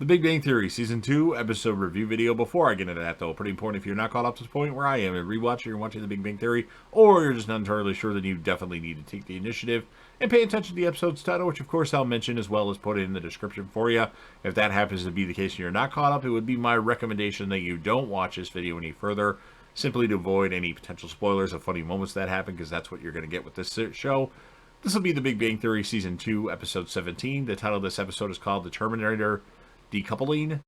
The Big Bang Theory Season 2 episode review video. Before I get into that, though, pretty important if you're not caught up to this point where I am and rewatching or watching The Big Bang Theory, or you're just not entirely sure, then you definitely need to take the initiative and pay attention to the episode's title, which of course I'll mention as well as put it in the description for you. If that happens to be the case and you're not caught up, it would be my recommendation that you don't watch this video any further, simply to avoid any potential spoilers of funny moments that happen, because that's what you're going to get with this show. This will be The Big Bang Theory Season 2, Episode 17. The title of this episode is called The Terminator Decoupling.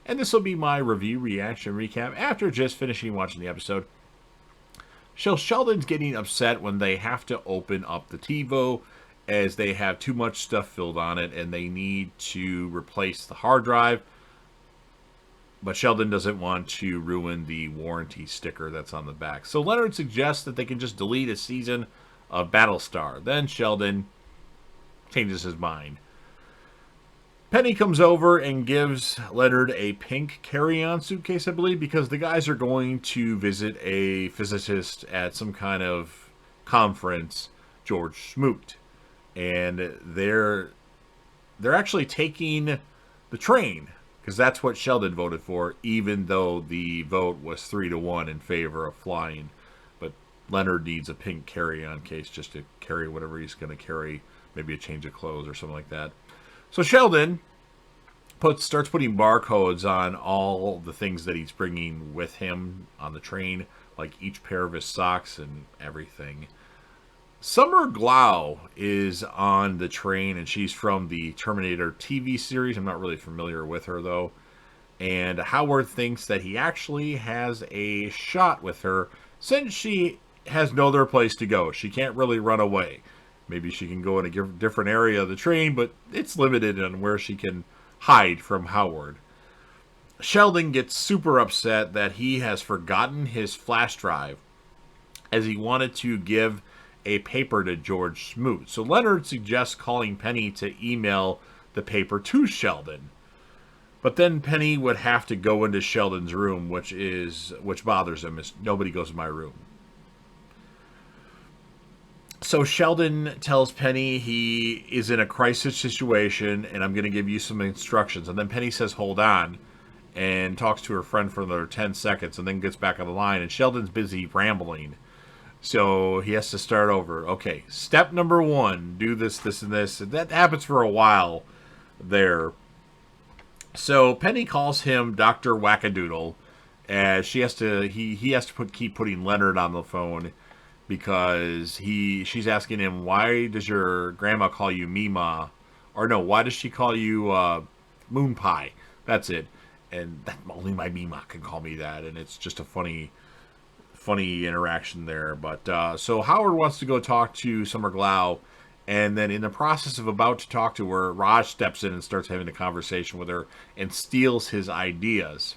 And this will be my review, reaction, recap after just finishing watching the episode. So Sheldon's getting upset when they have to open up the TiVo as they have too much stuff filled on it and they need to replace the hard drive. But Sheldon doesn't want to ruin the warranty sticker that's on the back. So Leonard suggests that they can just delete a season of Battlestar. Then Sheldon changes his mind. Penny comes over and gives Leonard a pink carry-on suitcase, I believe, because the guys are going to visit a physicist at some kind of conference, George Smoot. And they're actually taking the train, because that's what Sheldon voted for, even though the vote was 3-1 in favor of flying. But Leonard needs a pink carry-on case just to carry whatever he's going to carry, maybe a change of clothes or something like that. So Sheldon starts putting barcodes on all the things that he's bringing with him on the train, like each pair of his socks and everything. Summer Glau is on the train, and she's from the Terminator TV series. I'm not really familiar with her, though. And Howard thinks that he actually has a shot with her since she has no other place to go. She can't really run away. Maybe she can go in a different area of the train, but it's limited on where she can hide from Howard. Sheldon gets super upset that he has forgotten his flash drive, as he wanted to give a paper to George Smoot. So Leonard suggests calling Penny to email the paper to Sheldon. But then Penny would have to go into Sheldon's room, which bothers him, as nobody goes in my room. So Sheldon tells Penny he is in a crisis situation and I'm going to give you some instructions. And then Penny says, hold on, and talks to her friend for another 10 seconds and then gets back on the line. And Sheldon's busy rambling. So he has to start over. Okay, step number 1, do this, this, and this. And that happens for a while there. So Penny calls him Dr. Wackadoodle, as he has to keep putting Leonard on the phone, because she's asking him, why does your grandma call you Mima? Or no, why does she call you Moon Pie? That's it. And only my Mima can call me that. And it's just a funny interaction there. But so Howard wants to go talk to Summer Glau. And then in the process of about to talk to her, Raj steps in and starts having a conversation with her and steals his ideas.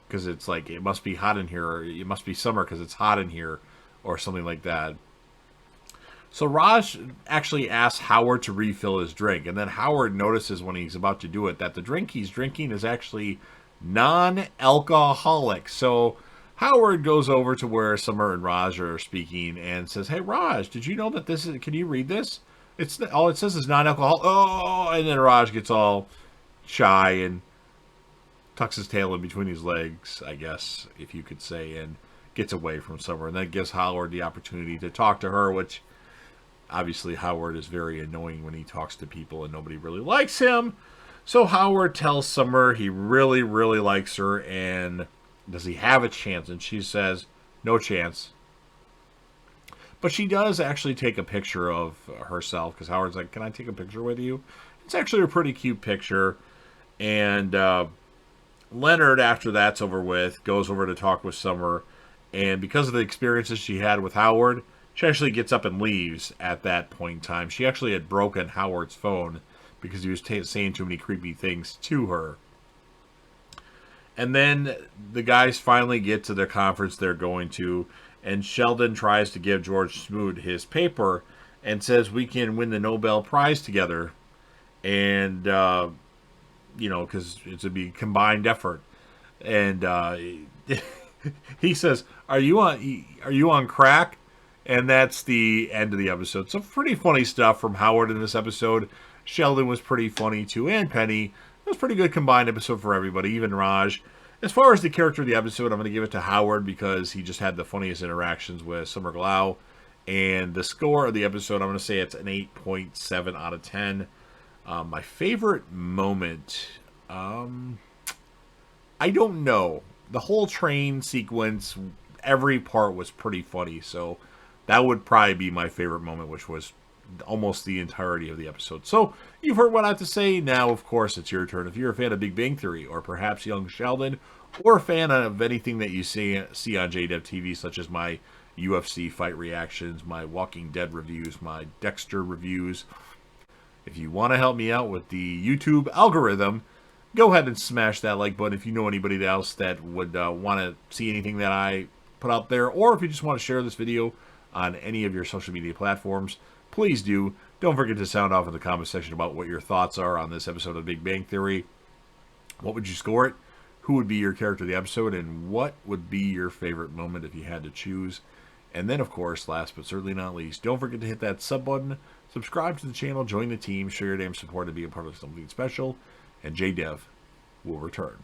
Because it's like, it must be hot in here, or it must be summer because it's hot in here, or something like that. So Raj actually asks Howard to refill his drink, and then Howard notices when he's about to do it that the drink he's drinking is actually non-alcoholic. So Howard goes over to where Summer and Raj are speaking and says, hey Raj, did you know that this is, can you read this? It's all it says is non-alcoholic. Oh, and then Raj gets all shy and tucks his tail in between his legs, I guess, if you could say, and gets away from Summer. And that gives Howard the opportunity to talk to her, which obviously Howard is very annoying when he talks to people and nobody really likes him. So Howard tells Summer he really, really likes her, and does he have a chance? And she says, no chance. But she does actually take a picture of herself, because Howard's like, can I take a picture with you? It's actually a pretty cute picture. And Leonard, after that's over with, goes over to talk with Summer, and because of the experiences she had with Howard, she actually gets up and leaves at that point in time. She actually had broken Howard's phone because he was saying too many creepy things to her. And then the guys finally get to the conference they're going to, and Sheldon tries to give George Smoot his paper and says we can win the Nobel Prize together. And because it's a be combined effort. And he says, "Are you on crack?" And that's the end of the episode. Some pretty funny stuff from Howard in this episode. Sheldon was pretty funny too, and Penny. It was a pretty good combined episode for everybody, even Raj. As far as the character of the episode, I'm going to give it to Howard because he just had the funniest interactions with Summer Glau. And the score of the episode, I'm going to say it's an 8.7 out of 10. My favorite moment, I don't know. The whole train sequence, every part was pretty funny. So that would probably be my favorite moment, which was almost the entirety of the episode. So you've heard what I have to say. Now, of course, it's your turn. If you're a fan of Big Bang Theory, or perhaps Young Sheldon, or a fan of anything that you see on JDev TV, such as my UFC fight reactions, my Walking Dead reviews, my Dexter reviews, if you want to help me out with the YouTube algorithm, go ahead and smash that like button if you know anybody else that would want to see anything that I put out there, or if you just want to share this video on any of your social media platforms, please do. Don't forget to sound off in the comment section about what your thoughts are on this episode of Big Bang Theory. What would you score it? Who would be your character of the episode? And what would be your favorite moment if you had to choose? And then, of course, last but certainly not least, don't forget to hit that sub button, subscribe to the channel, join the team, show your damn support to be a part of something special, and JDev will return.